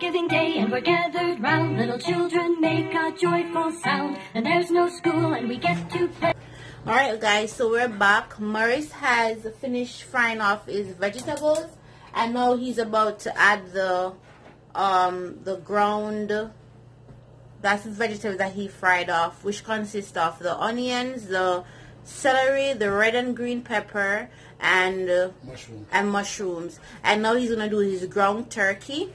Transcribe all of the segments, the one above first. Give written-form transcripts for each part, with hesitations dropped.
Thanksgiving Day and we're gathered round. Little children make a joyful sound, and there's no school and we get to play. Alright guys, so we're back. Maurice has finished frying off his vegetables, and now he's about to add the ground, that's the vegetables that he fried off, which consist of the onions, the celery, the red and green pepper, and mushrooms. And now he's gonna do his ground turkey,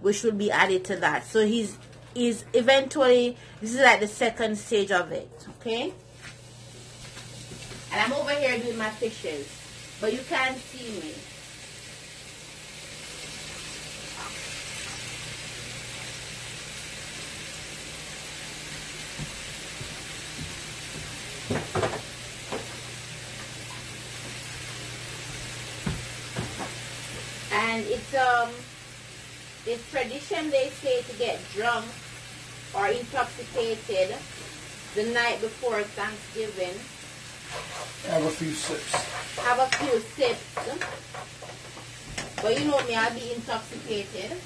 which will be added to that. So he's eventually, this is like the second stage of it, okay? And I'm over here doing my fishes, but you can't see me. And it's tradition, they say, to get drunk or intoxicated the night before Thanksgiving. Have a few sips. Have a few sips. But you know me, I'll be intoxicated.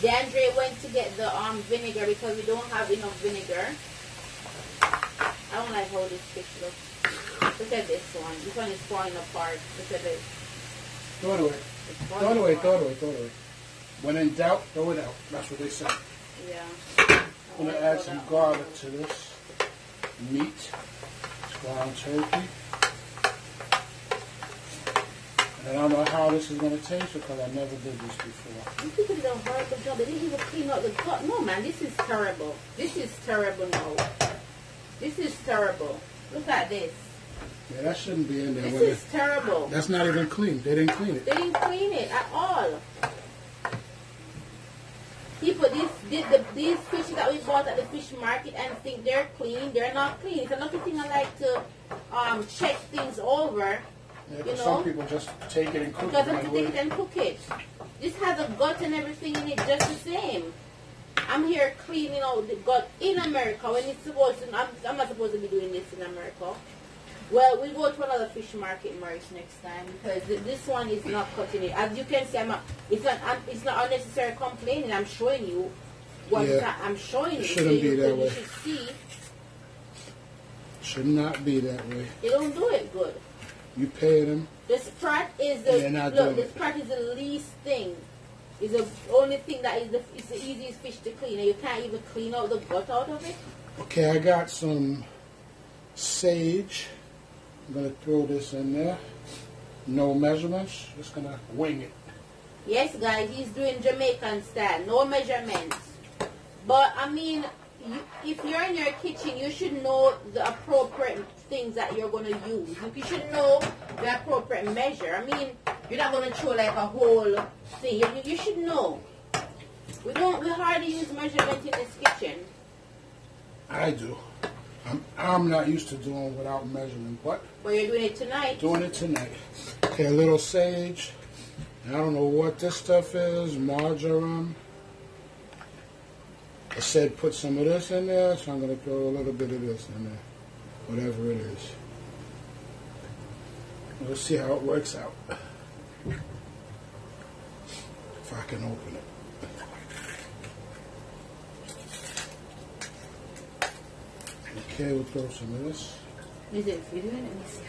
DeAndre went to get the vinegar because we don't have enough vinegar. I don't like how this fish looks. Look at this one. This one is falling apart. Look at this. Throw it away. Throw it away, throw it away, throw it away. When in doubt, throw it out. That's what they say. Yeah. I'm going to add some garlic to this meat. Ground turkey. And I don't know how this is going to taste because I never did this before. You people did a horrible job. They didn't even clean out the gut. No, man, this is terrible. This is terrible now. This is terrible. Look at this. Yeah, that shouldn't be in there. This is terrible. That's not even clean. They didn't clean it. They didn't clean it at all. People, these fish that we bought at the fish market and think they're clean, they're not clean. It's another thing I like to check things over. Yeah, you know, some people just take it and cook it. Just take it and cook it. This has a gut and everything in it just the same. I'm here cleaning out the gut in America when it's supposed to. I'm not supposed to be doing this in America. Well, we'll go to another fish market, Maurice, next time because this one is not cutting it. As you can see, it's not unnecessary complaining. I'm showing you what I'm showing you. It shouldn't be that way. You should see. Should not be that way. They don't do it good. You pay them. The sprat is the sprat is the least thing. It's the only thing that it's the easiest fish to clean, and you can't even clean out the gut out of it. Okay, I got some sage. I'm going to throw this in there. No measurements. Just going to wing it. Yes, guys, he's doing Jamaican style. No measurements. But, I mean, if you're in your kitchen, you should know the appropriate things that you're going to use. You should know the appropriate measure. I mean, you're not going to throw like a whole thing. You should know. We hardly use measurement in this kitchen. I do. I'm not used to doing without measuring, but you're doing it tonight. Doing it tonight. Okay, a little sage. I don't know what this stuff is. Marjoram. I said put some of this in there, so I'm going to throw a little bit of this in there. Whatever it is. Let's see how it works out. If I can open it. Okay, we'll throw some of this. Is it videoing? Let me see.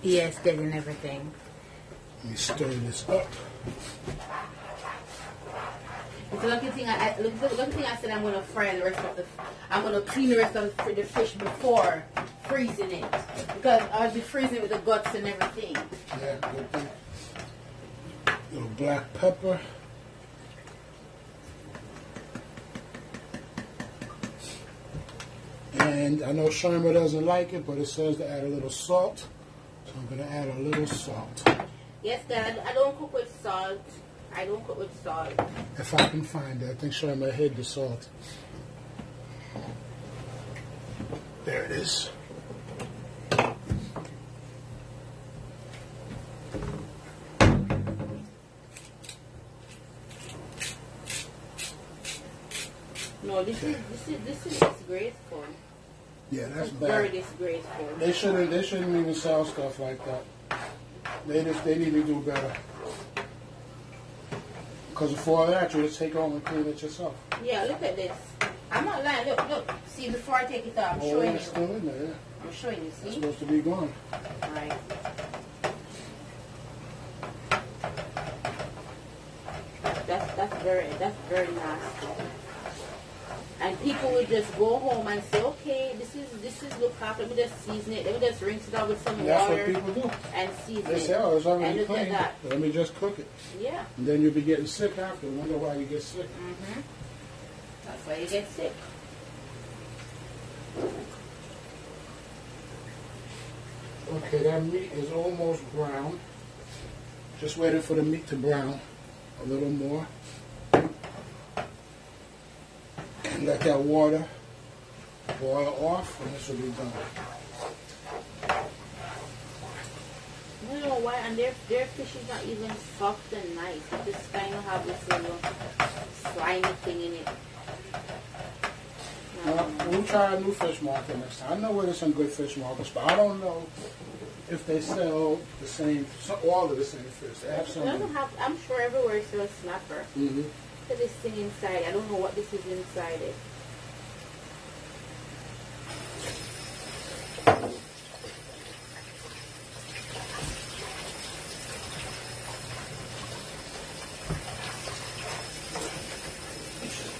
Yes, getting everything. Let me stir this up. It's a lucky thing I said I'm going to fry the rest of I'm going to clean the rest of the fish before freezing it. Because I'll be freezing it with the guts and everything. Yeah, good thing. Little black pepper. And I know Sharma doesn't like it, but it says to add a little salt. So I'm going to add a little salt. Yes, Dad. I don't cook with salt. I don't cook with salt. If I can find it. I think Sharma hid the salt. There it is. No, this is disgraceful. Yeah, that's it's bad. Very disgraceful. They shouldn't even sell stuff like that. They need to do better. Because before that, you just take home and clean it yourself. Yeah, look at this. I'm not lying. Look, look. See, before I take it off, I'm showing It's you. still in there, yeah. I'm showing you, It's see? supposed to be gone. Right. That's very nasty. And people would just go home and say, okay, this is look half. Let me just season it. Let me just rinse it out with some That's water what people do. and season They it. say, oh, it's And already look at clean. that. Let me just cook it. Yeah. And then you'll be getting sick after. Wonder why you get sick. Mhm. That's why you get sick. Okay, that meat is almost brown. Just waiting for the meat to brown a little more. And let that water boil off, and this will be done. I don't know why, and their fish is not even soft and nice. It just kind of have this little slimy thing in it. We'll try a new fish market next time. I know where there's some good fish markets, but I don't know if they sell the same, all of the same fish. They have some. I'm sure everywhere sells snapper. Mm-hmm. Look at this thing inside. I don't know what this is inside it.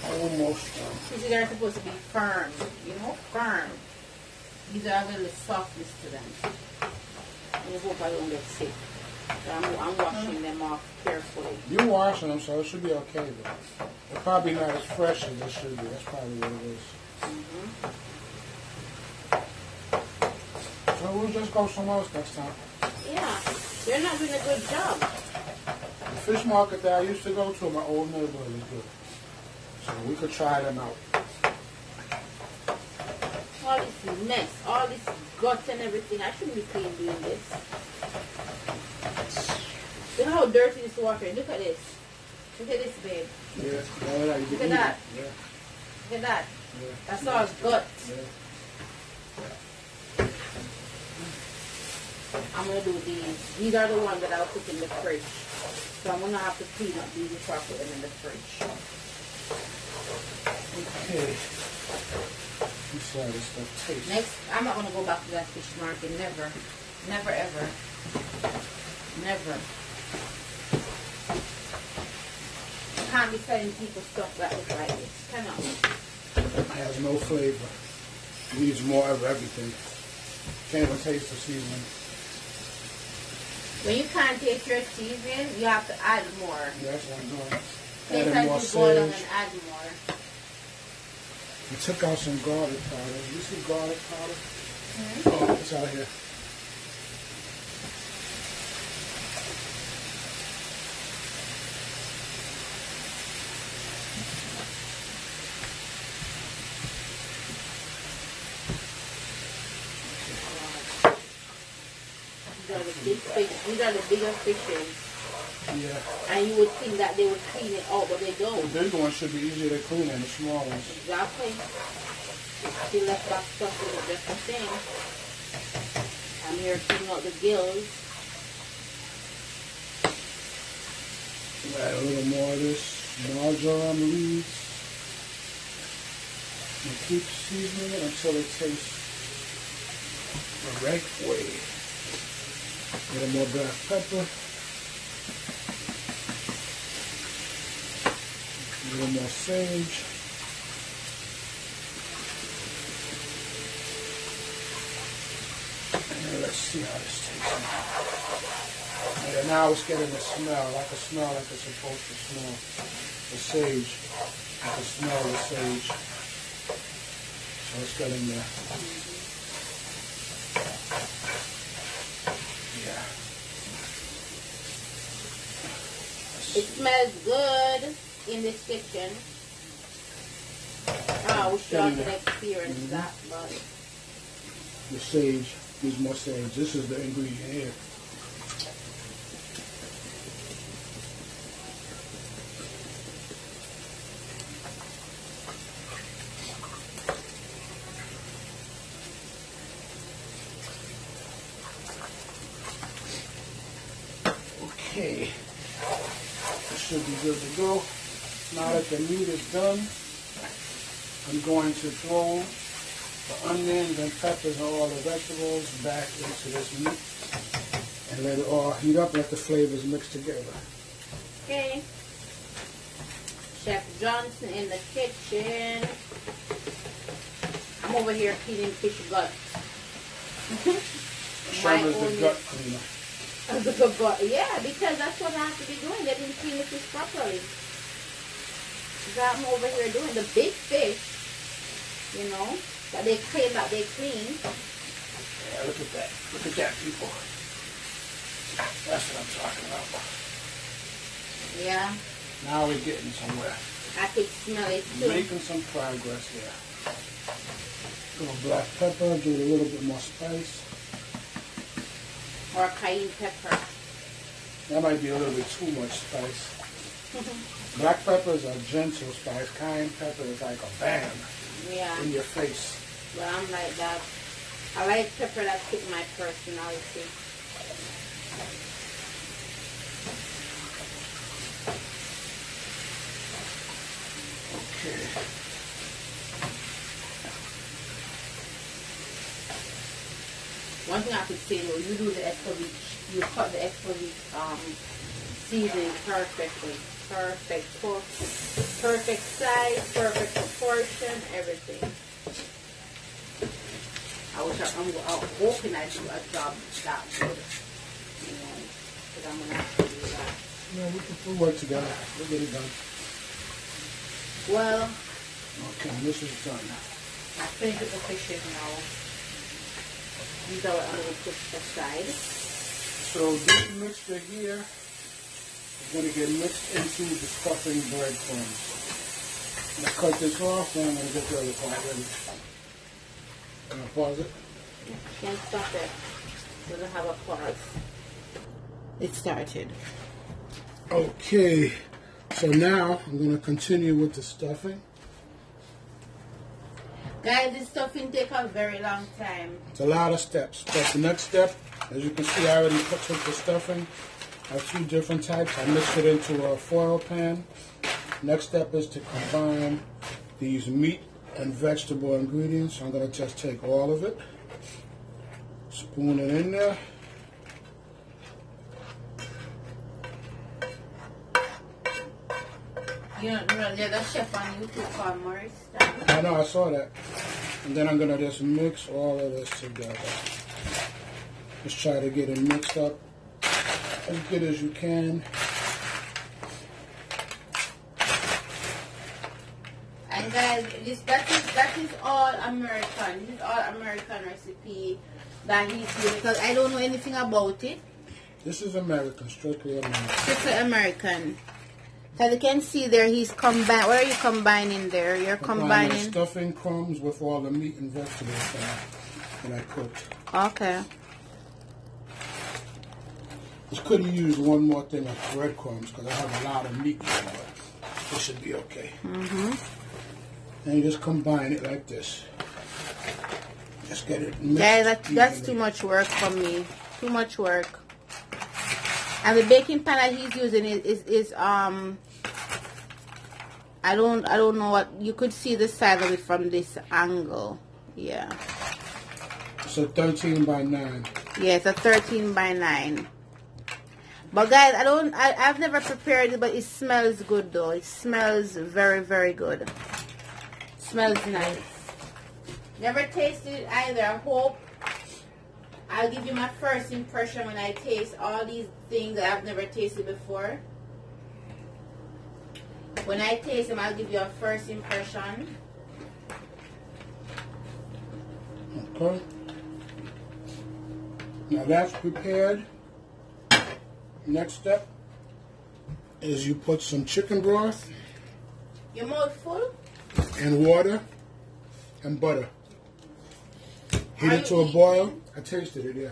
Almost These are supposed to be firm, you know, firm. These are a little softness to them. I hope I don't get sick. So I'm washing them off carefully. You washing them, so it should be okay, though. They're probably not as fresh as they should be. That's probably what it is. So we'll just go somewhere else next time. Yeah, they're not doing a good job. The fish market that I used to go to in my old neighborhood is good. So we could try them out. All this mess, all this guts and everything. I shouldn't be clean doing this. Look how dirty this water is. Look at this. Look at this, babe. Yeah, Look at that. Yeah. Look at that. Yeah. That's all guts. Yeah. I'm going to do these. These are the ones that I'll put in the fridge. So I'm going to have to clean up these before I put them in the fridge. Okay. Let's see how this stuff tastes. Next, I'm not going to go back to that fish market. Never. Never, ever. Never. You can't be selling people stuff that looks like this. Cannot. It has no flavor. It needs more of everything. Can't even taste the seasoning. When you can't taste your seasoning, you have to add more. Yeah, that's what I'm doing. Taste Adding as more you go along sage. and add more. We took out some garlic powder. You see garlic powder? Mm-hmm. Oh, it's out here. These are the big fish. These are the bigger fishes. Yeah. And you would think that they would clean it out, but they The don't. big ones should be easier to clean than the small ones. Exactly. She left that stuff in it just the same. I'm here cleaning out the gills. Add a little more of this marjoram leaves. And keep seasoning it until it tastes the right way. A little more black pepper. A little more sage. And let's see how this tastes now. Yeah, now it's getting a smell like it's supposed to smell. The sage. I can smell the sage. So it's getting there. Yeah. It smells good in this kitchen. I wish y'all could experience that, but The sage. Needs more sage. This is the ingredient here. Okay. Let's should be good to go. Now that the meat is done, I'm going to throw the onions and peppers and all the vegetables back into this meat and let it all heat up, let the flavors mix together. Okay. Chef Johnson in the kitchen. I'm over here cleaning fish guts. Chef is the gut cleaner. Yeah, because that's what I have to be doing. They didn't clean the fish properly. That's what I'm over here doing. The big fish, you know, that they clean. Yeah, look at that. Look at that, people. That's what I'm talking about. Yeah. Now we're getting somewhere. I could smell it too. Making some progress here. Little black pepper, give it a little bit more spice. Or cayenne pepper. That might be a little bit too much spice. Black pepper is a gentle spice. Cayenne pepper is like a bam in your face. But I'm like that. I like pepper that fits my personality. Okay. One thing I could say though, you do the escovitch, you cut the escovitch seasoning perfectly. Perfect size, perfect proportion, everything. I'm hoping I do a job that good. You know, because I'm going to have to do that. Yeah, we'll work together. We'll get it done. Well, okay, this is done. I finished with the fishes now. These are what I'm going to put aside. So this mixture here is going to get mixed into the stuffing breadcrumbs. I'm going to cut this off, then I'm going to get the other part ready. Can I pause it? You can't stop it. It doesn't have a pause. It started. Okay, so now I'm going to continue with the stuffing. Guys, this stuffing takes a very long time. It's a lot of steps, but the next step, as you can see, I already took the stuffing. I have two different types. I mixed it into a foil pan. Next step is to combine these meat and vegetable ingredients. I'm going to just take all of it, spoon it in there. You know, there's a chef on YouTube called Maurice. I know, I saw that. And then I'm going to just mix all of this together. Just try to get it mixed up as good as you can. And guys, that is all American. This is all American recipe that he's doing because I don't know anything about it. This is American, strictly American. Strictly American. As you can see there, he's combined. What are you combining there? You're combining stuffing crumbs with all the meat and vegetables that I cooked. Okay. Just could have used one more thing of breadcrumbs because I have a lot of meat in it. It should be okay. And you just combine it like this. Just get it mixed. Yeah, that's too much work for me. Too much work. And the baking pan that he's using is I don't know what you could see the side of it from this angle. Yeah. It's a 13 by 9. Yeah, it's a 13 by 9. But guys, I've never prepared it, but it smells good though. It smells very, very good. It smells nice. Never tasted it either. I hope I'll give you my first impression when I taste all these things that I've never tasted before. When I taste them, I'll give you a first impression. Okay. Now that's prepared. Next step is you put some chicken broth. Your mouth full? And water and butter. Heat it to a boil. I tasted it, yeah.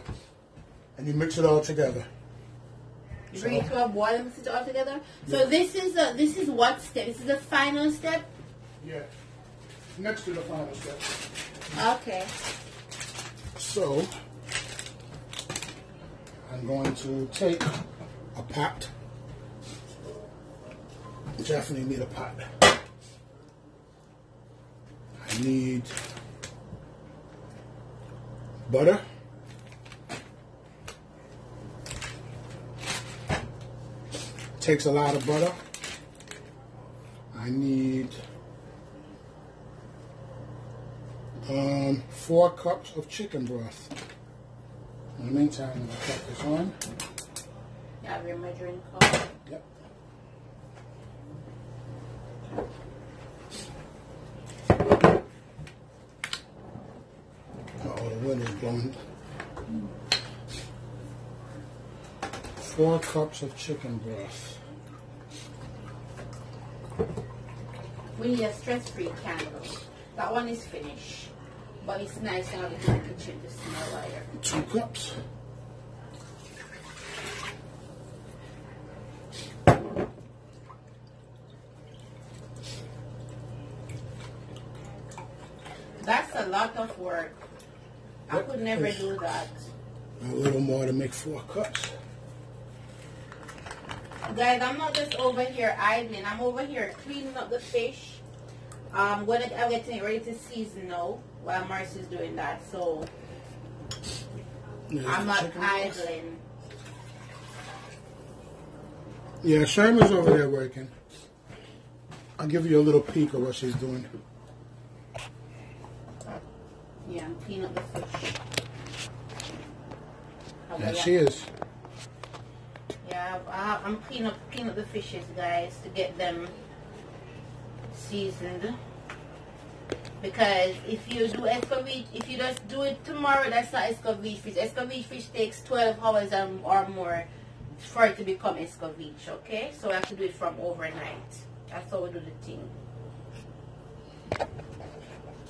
And you mix it all together. You bring it to a boil and mix it all together. So this is what step? This is the final step. Yeah. Next to the final step. Okay. So I'm going to take a pot Definitely need a pot. I need butter. Takes a lot of butter. I need 4 cups of chicken broth. In the meantime, I'm going to cut this on. You have your measuring cup? Yep. Oh, the wind is blowing. 4 cups of chicken broth. We need a stress-free candle. That one is finished, but it's nice to have it in the kitchen to smell lighter. 2 cups. That's a lot of work. I could never do that. A little more to make 4 cups. Guys, I'm not just over here idling. I'm over here cleaning up the fish. I'm getting it ready to season now while Marcy's doing that. So I'm not idling. Yeah, Sherman's over there working. I'll give you a little peek of what she's doing. Yeah, I'm cleaning up the fish. Yeah, she is. Yeah, I'm cleaning up the fishes, guys, to get them seasoned. Because if you do escovitch, if you just do it tomorrow, that's not escovitch fish. Escovitch fish takes 12 hours or more for it to become escovitch, okay? So we have to do it from overnight. That's how we do the thing.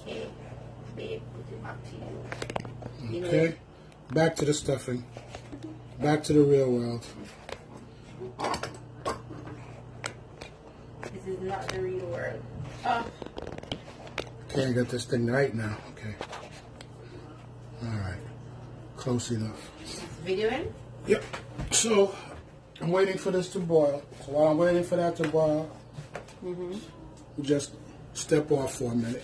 Okay, babe, put it back to you. Okay, back to the stuffing. Back to the real world. This is not the real world. Oh. Can't get this thing right now. Okay. Alright. Close enough. Videoing? Yep. So, I'm waiting for this to boil. So while I'm waiting for that to boil, we'll just step off for a minute.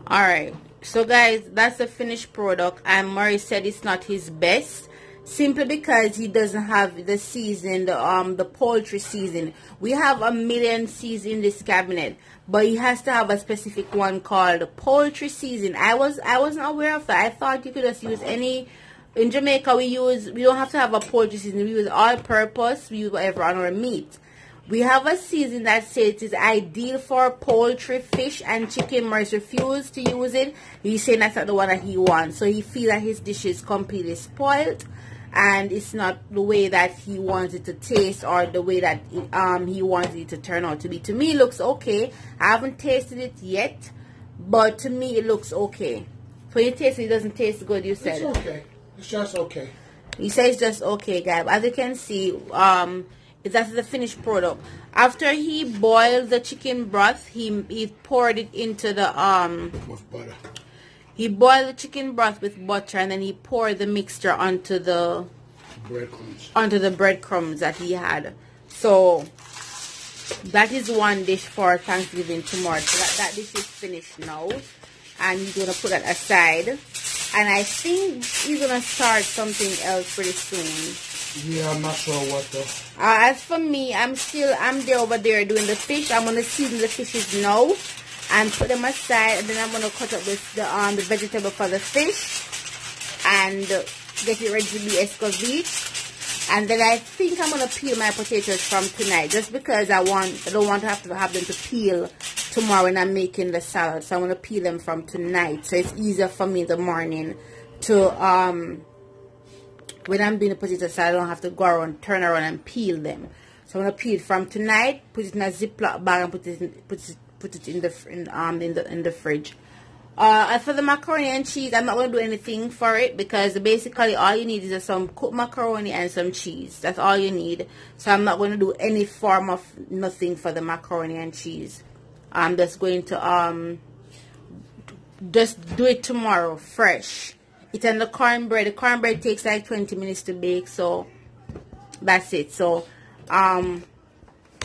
Alright. So guys, that's the finished product. And Murray said it's not his best. Simply because he doesn't have the season, the poultry season. We have a million seasons in this cabinet, but he has to have a specific one called poultry season. I wasn't aware of that. I thought you could just use any. In Jamaica, we don't have to have a poultry season. We use all purpose. We use whatever on our meat. We have a season that says it is ideal for poultry, fish, and chicken. Murray refused to use it. He's saying that's not the one that he wants. So he feels that his dish is completely spoiled. And it's not the way that he wants it to taste or the way that he wants it to turn out to be. To me, it looks okay. I haven't tasted it yet, but to me, it looks okay. So you taste it, it doesn't taste good, you said? It's okay. It's just okay. He says it's just okay, guys. As you can see, that's the finished product. After he boiled the chicken broth, he poured it into the with butter. He boiled the chicken broth with butter, and then he poured the mixture onto the breadcrumbs that he had. So that is one dish for Thanksgiving tomorrow. So that dish is finished now, and he's gonna put that aside. And I think he's gonna start something else pretty soon. Yeah, I'm not sure what though. As for me, I'm there over there doing the fish. I'm gonna season the fishes now and put them aside, and then I'm gonna cut up the vegetable for the fish and get it ready to be escovitch. And then I think I'm gonna peel my potatoes from tonight, just because I don't want to have them to peel tomorrow when I'm making the salad. So I'm gonna peel them from tonight, so it's easier for me in the morning to when I'm doing the potato salad, I don't have to go around, turn around and peel them. So I'm gonna peel it from tonight, put it in a Ziploc bag, and put it in the fridge. As for the macaroni and cheese, I'm not going to do anything for it, because basically all you need is some cooked macaroni and some cheese. That's all you need. So I'm not going to do any form of nothing for the macaroni and cheese. I'm just going to just do it tomorrow fresh. It and the cornbread. The cornbread takes like 20 minutes to bake, so that's it. So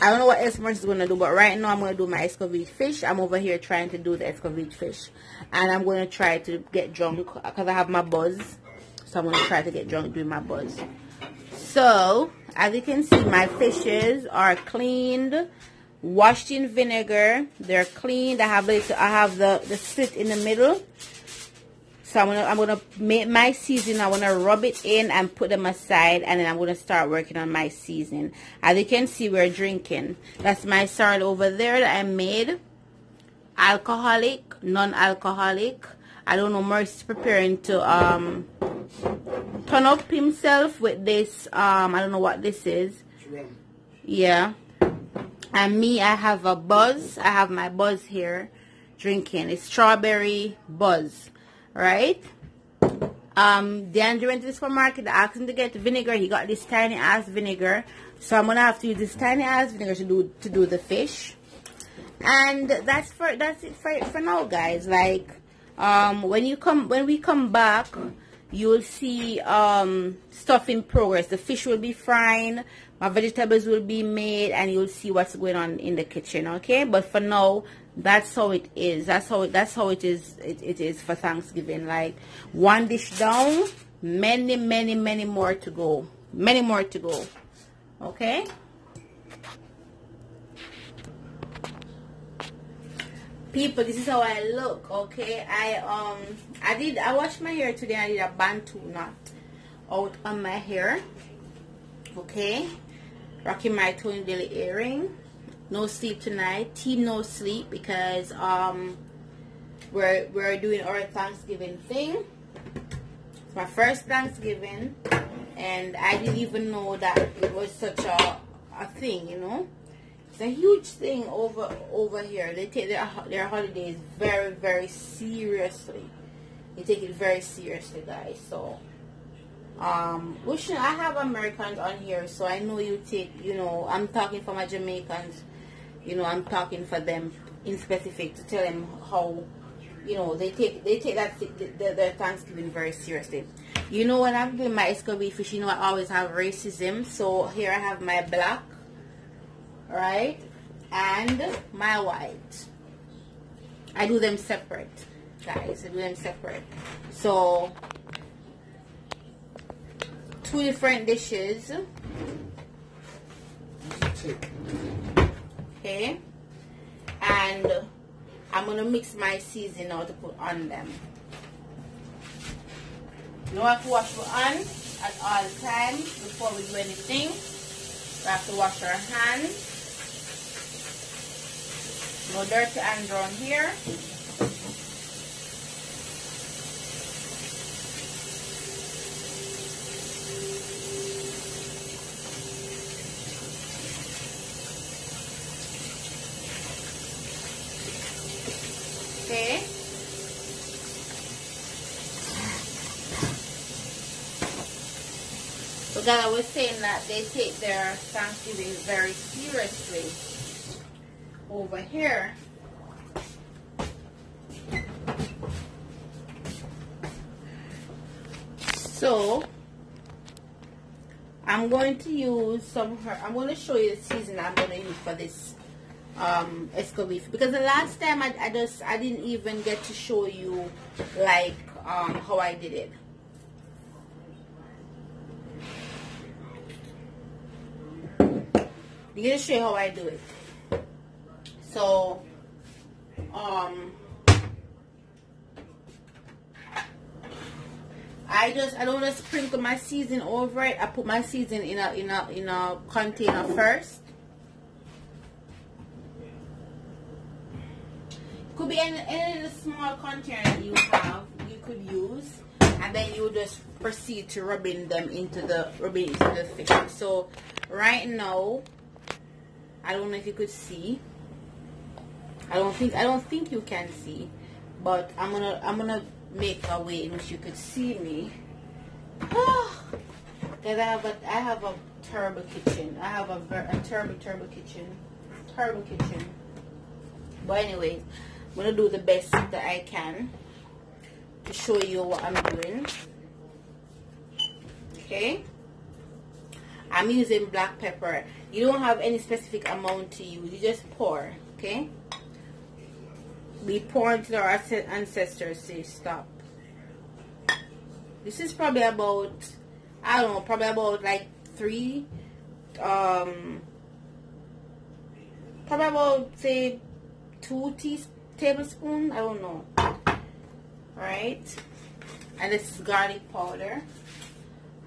I don't know what else Mercy is going to do, but right now I'm going to do my escovitch fish. I'm over here trying to do the escovitch fish. And I'm going to try to get drunk because I have my buzz. So I'm going to try to get drunk doing my buzz. So, as you can see, my fishes are cleaned, washed in vinegar. They're cleaned. I have the slit in the middle. So I'm gonna make my seasoning. I wanna rub it in and put them aside, and then I'm gonna start working on my seasoning. As you can see, we're drinking. That's my syrup over there that I made. Alcoholic, non-alcoholic. I don't know. Mercy's preparing to turn up himself with this. I don't know what this is. Yeah. And me, I have a buzz. I have my buzz here, drinking. It's strawberry buzz. Right? DeAndre went to the supermarket. I asked him to get vinegar. He got this tiny ass vinegar. So I'm gonna have to use this tiny ass vinegar to do the fish. And that's it for now, guys. Like when we come back, you'll see stuff in progress. The fish will be frying, my vegetables will be made, and you'll see what's going on in the kitchen. Okay, but for now, that's how it is. That's how it is. It is for Thanksgiving. Like one dish down, many more to go. Many more to go. Okay. People, this is how I look. Okay, I washed my hair today. I did a bantu knot out on my hair. Okay, rocking my Tony Daily earring. No sleep tonight. Team no sleep because we're doing our Thanksgiving thing. It's my first Thanksgiving, and I didn't even know that it was such a thing. You know, it's a huge thing over here. They take their holidays very seriously. They take it very seriously, guys. So which I have Americans on here, so I know you take. You know, I'm talking for my Jamaicans. You know, I'm talking for them in specific to tell them how, you know, they take their Thanksgiving very seriously. You know, when I'm doing my escovitch fish, you know, I always have racism. So here I have my black, right, and my white. I do them separate, guys. I do them separate. So 2 different dishes. Okay, and I'm gonna mix my seasoning now to put on them. You have to wash your hands at all times before we do anything. We have to wash our hands. No dirty hands around here. Okay. So guys, I was saying that they take their Thanksgiving very seriously over here. So I'm going to use I'm going to show you the seasoning I'm going to use for this escovitch, because the last time I didn't even get to show you like how I did it. I'm gonna show you how I do it. So I don't just sprinkle my seasoning over it. I put my seasoning in a container first. Could be any small container that you have, you could use, and then you just proceed to rubbing into the fish. So right now, I don't know if you could see. I don't think you can see, but I'm gonna make a way in which you could see me. Because I have a terrible kitchen. I have a terrible kitchen. But anyways, I'm gonna do the best that I can to show you what I'm doing. Okay. I'm using black pepper. You don't have any specific amount to use. You just pour, okay? We pour until our ancestors say stop. This is probably about, I don't know, probably about like probably about, say, 2 tablespoons. I don't know. Alright. And this is garlic powder.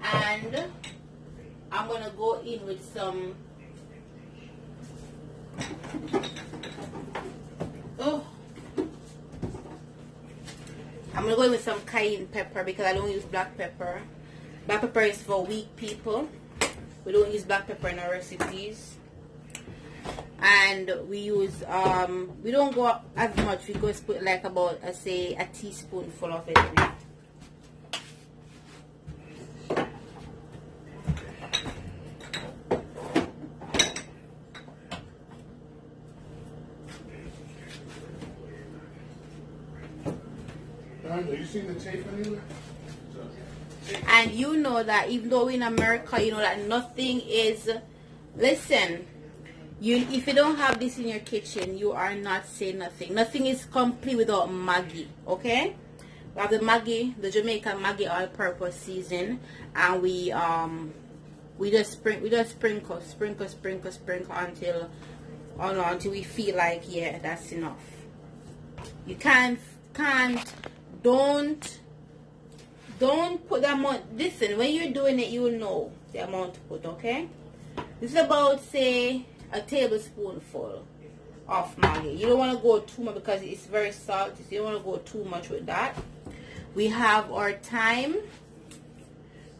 And I'm going to go in with some, I'm going to go in with some cayenne pepper because I don't use black pepper. Black pepper is for weak people. We don't use black pepper in our recipes. And we use, we don't go up as much. We just put like about, say, a teaspoonful of it in it. Have you seen the tape anywhere? And you know that even though in America, you know that nothing is, listen, if you don't have this in your kitchen, you are not saying nothing. Nothing is complete without Maggi, okay? We have the Maggi, the Jamaican Maggi all-purpose season, and we just sprinkle until we feel like, yeah, that's enough. You don't put the amount. Listen, when you're doing it, you'll know the amount to put, okay? This is about, say, a tablespoonful of Maggi. You don't want to go too much because it's very salty, so you don't want to go too much with that. We have our thyme,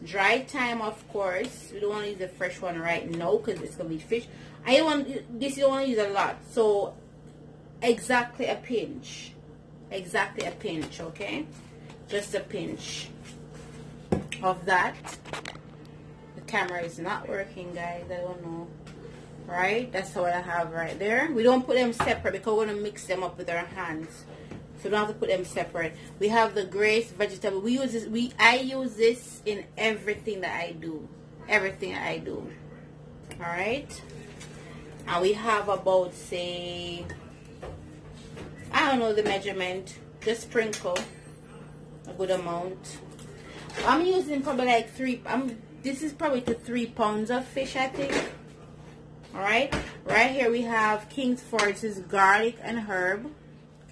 dried thyme, of course. We don't want to use the fresh one right now because it's going to be fish. You don't want to use a lot, so exactly a pinch. Exactly a pinch, okay? Just a pinch of that. The camera is not working, guys. I don't know. Right? That's what I have right there. We don't put them separate because we're going to mix them up with our hands. So we don't have to put them separate. We have the grace vegetable. We use this. I use this in everything that I do. Everything I do. Alright? And we have about, say, I don't know the measurement. Just sprinkle a good amount. I'm using probably like this is probably to 3 pounds of fish, I think. Alright. Right here we have King's Forge's garlic and herb.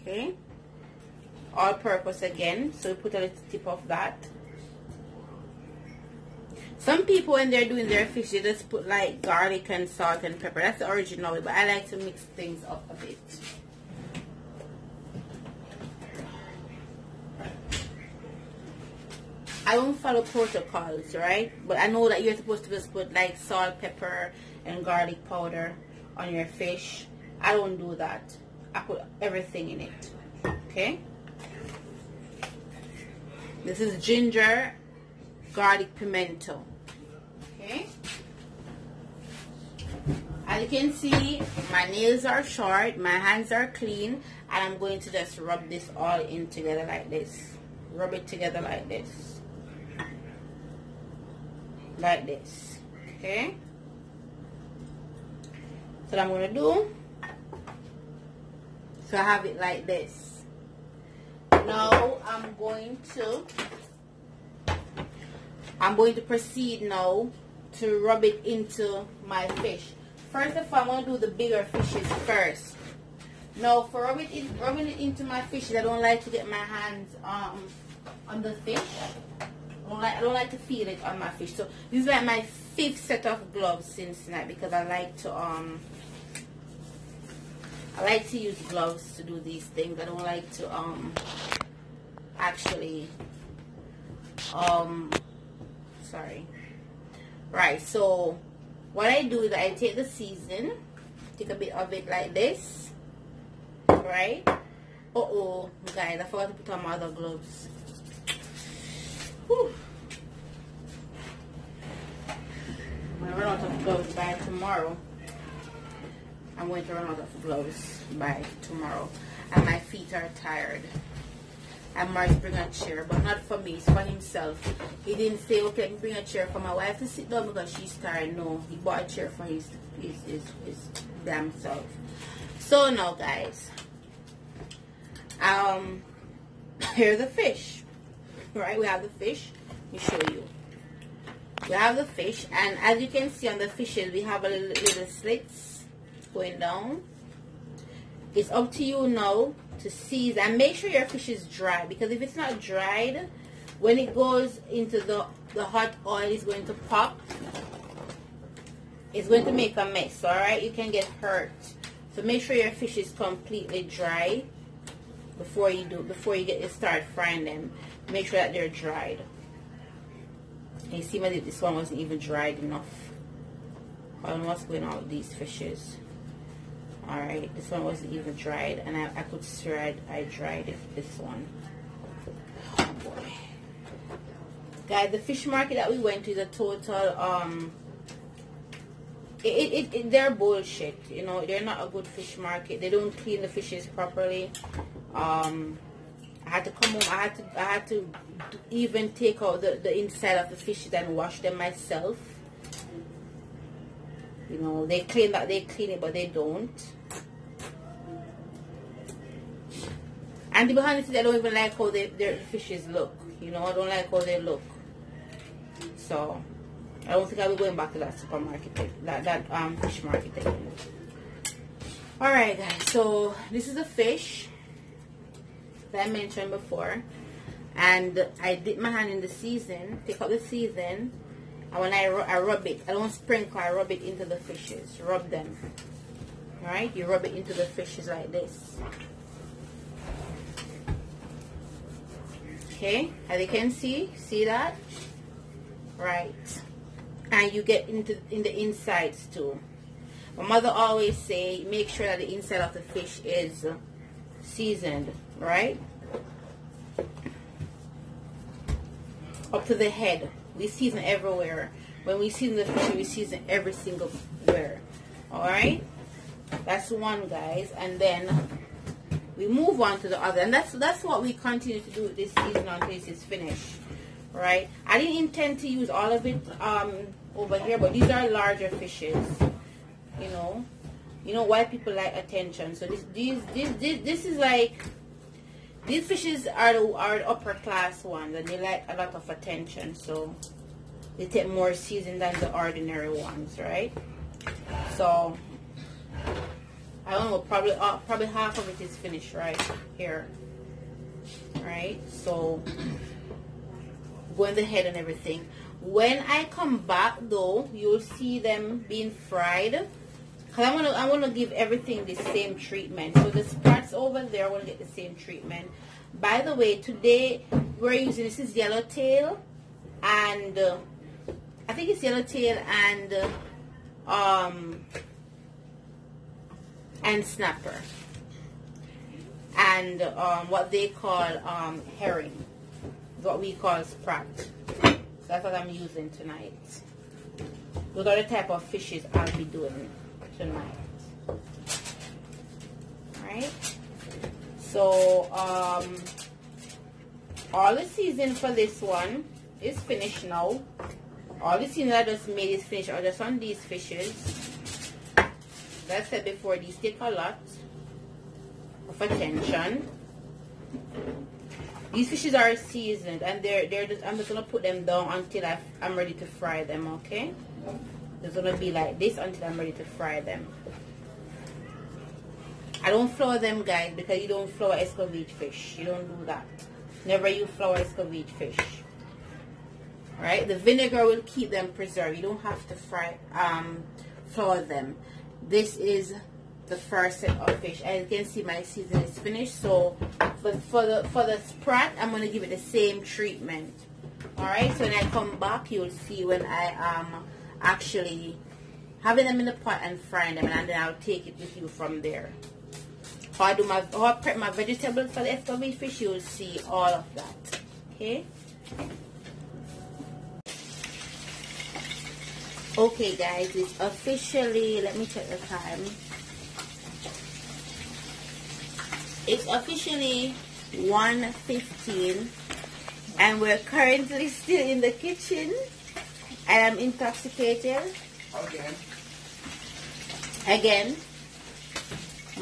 Okay. All purpose again. So we put a little tip of that. Some people when they're doing their fish, they just put like garlic and salt and pepper. That's the original way, but I like to mix things up a bit. I don't follow protocols, right? But I know that you're supposed to just put like salt, pepper, and garlic powder on your fish. I don't do that. I put everything in it. Okay? This is ginger, garlic, pimento. Okay? As you can see, my nails are short, my hands are clean, and I'm going to just rub this all in together like this. Rub it together like this. Like this. Okay? So what I'm going to do, so I have it like this. Now I'm going to proceed now to rub it into my fish. First of all, I'm going to do the bigger fishes first. Now for rubbing it into my fishes, I don't like to get my hands on the fish. I don't like to feel it on my fish. So this is like my 5th set of gloves since tonight because I like to use gloves to do these things. I don't like to actually sorry. Right, so what I do is I take the season, take a bit of it like this. Right? Uh-oh, guys, I forgot to put on my other gloves. Whew. I'm going to run out of gloves by tomorrow. I'm going to run out of gloves by tomorrow. And my feet are tired. and Mark bring a chair, but not for me, it's for himself. He didn't say, okay, I can bring a chair for my wife to sit down because she's tired. No, he bought a chair for his damn self. So now, guys, here's the fish. Right, we have the fish. Let me show you. We have the fish, and as you can see on the fishes, we have a little slits going down. It's up to you now to season, and make sure your fish is dry, because if it's not dried, when it goes into the hot oil, it's going to pop. It's going to make a mess. All right, you can get hurt. So make sure your fish is completely dry before you start frying them. Make sure that they're dried. And you see, maybe this one wasn't even dried enough. I don't know what's going on with these fishes. Alright, this one wasn't even dried, and I could swear I dried this one. Oh boy. Guys, the fish market that we went to is a total, they're bullshit. You know, they're not a good fish market. They don't clean the fishes properly. I had to come home, I had to even take out the inside of the fishes and wash them myself. You know, they claim that they clean it, but they don't. And to be honest, I don't even like how their fishes look. You know, I don't like how they look. So, I don't think I'll be going back to that supermarket, that fish market again. Alright, guys. So, this is a fish that I mentioned before. And I dip my hand in the season, take out the season. And when I rub it, I don't sprinkle, I rub it into the fishes. Rub them. Alright? You rub it into the fishes like this. Okay? As you can see that? Right. And you get in the insides too. My mother always say, make sure that the inside of the fish is seasoned. Right? Up to the head. We season everywhere. When we season the fish, we season every single where. Alright? That's one, guys. And then we move on to the other. And that's what we continue to do this season until this is finished. Right? I didn't intend to use all of it over here, but these are larger fishes. You know why people like attention. So this is like, these fishes are the upper class ones, and they like a lot of attention, so they take more season than the ordinary ones, right? So I don't know, probably half of it is finished right here, right? So go in the head and everything. When I come back, though, you'll see them being fried. Cause I want to give everything the same treatment. So the spots over there will get the same treatment. By the way, today we're using, this is yellowtail, and I think it's yellowtail and snapper, and what they call herring, is what we call sprat. So that's what I'm using tonight. Those are the type of fishes I'll be doing tonight. Right? So all the season for this one is finished now. All the season I just made is finished, or just on these fishes. As I said before, these take a lot of attention. These fishes are seasoned, and they're just, I'm just gonna put them down until I'm ready to fry them. Okay? It's gonna be like this until I'm ready to fry them. I don't flour them, guys, because you don't flour escovitch fish. You don't do that. Never you flour escovitch fish. Alright? The vinegar will keep them preserved. You don't have to flour them. This is the first set of fish. As you can see, my season is finished. So for the sprat, I'm gonna give it the same treatment. Alright? So when I come back, you'll see when I am actually having them in the pot and frying them, and then I'll take it with you from there. How I prep my vegetables for the escovitch fish, you'll see all of that. Okay? Okay, guys, it's officially, let me check the time. It's officially 1:15, and we're currently still in the kitchen, and I'm intoxicated again.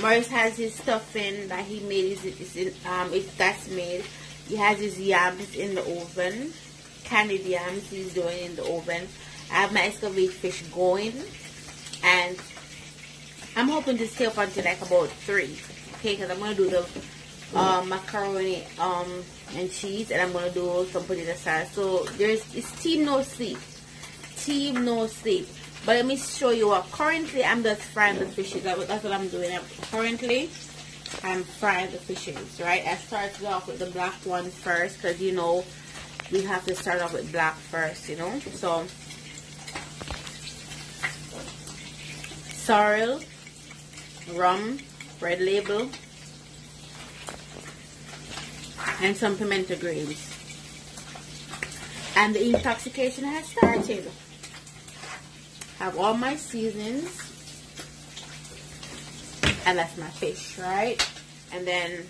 Morris has his stuffing that he made. That's made. He has his yams in the oven, candied yams he's doing in the oven. I have my escovitch fish going, and I'm hoping to stay up until like about 3, okay, because I'm going to do the macaroni and cheese, and I'm going to do some potato salad. So it's team no sleep. Team no sleep. But let me show you what. Currently, I'm just frying the fishes. That's what I'm doing. Currently, I'm frying the fishes, right? I started off with the black one first, because, you know, we have to start off with black first, you know. So, sorrel, rum, red label, and some pimento grains. And the intoxication has started. Have all my seasonings, and that's my fish, right? And then,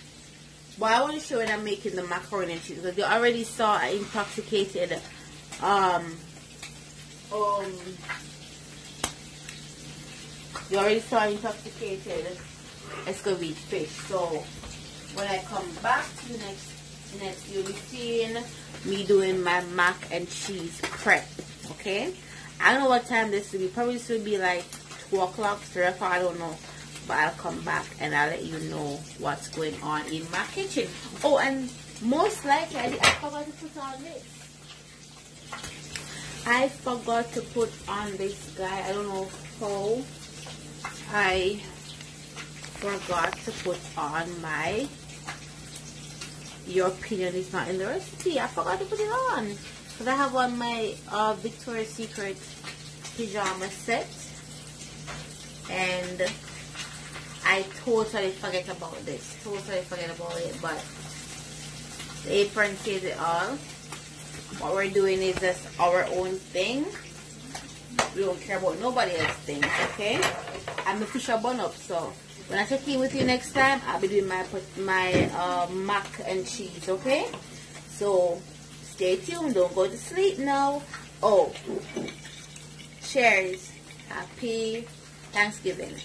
well, I want to show you when I'm making the macaroni and cheese, because you already saw an intoxicated you already saw intoxicated escovitch fish. So when I come back to next you'll be seeing me doing my mac and cheese prep, okay? I don't know what time this will be. Probably this will be like 2 o'clock, 3 o'clock, I don't know. But I'll come back and I'll let you know what's going on in my kitchen. Oh, and most likely, I forgot to put on this. I forgot to put on this guy. I don't know how. I forgot to put on my Your Opinion Is Not in the Recipe. I forgot to put it on. Because I have on my Victoria's Secret pajama set. And I totally forget about this. Totally forget about it. But the apron says it all. What we're doing is just our own thing. We don't care about nobody else's things, okay? And the fish are bun up, so when I check in with you next time, I'll be doing my mac and cheese, okay? So stay tuned. Don't go to sleep now. Oh, cheers. Happy Thanksgiving.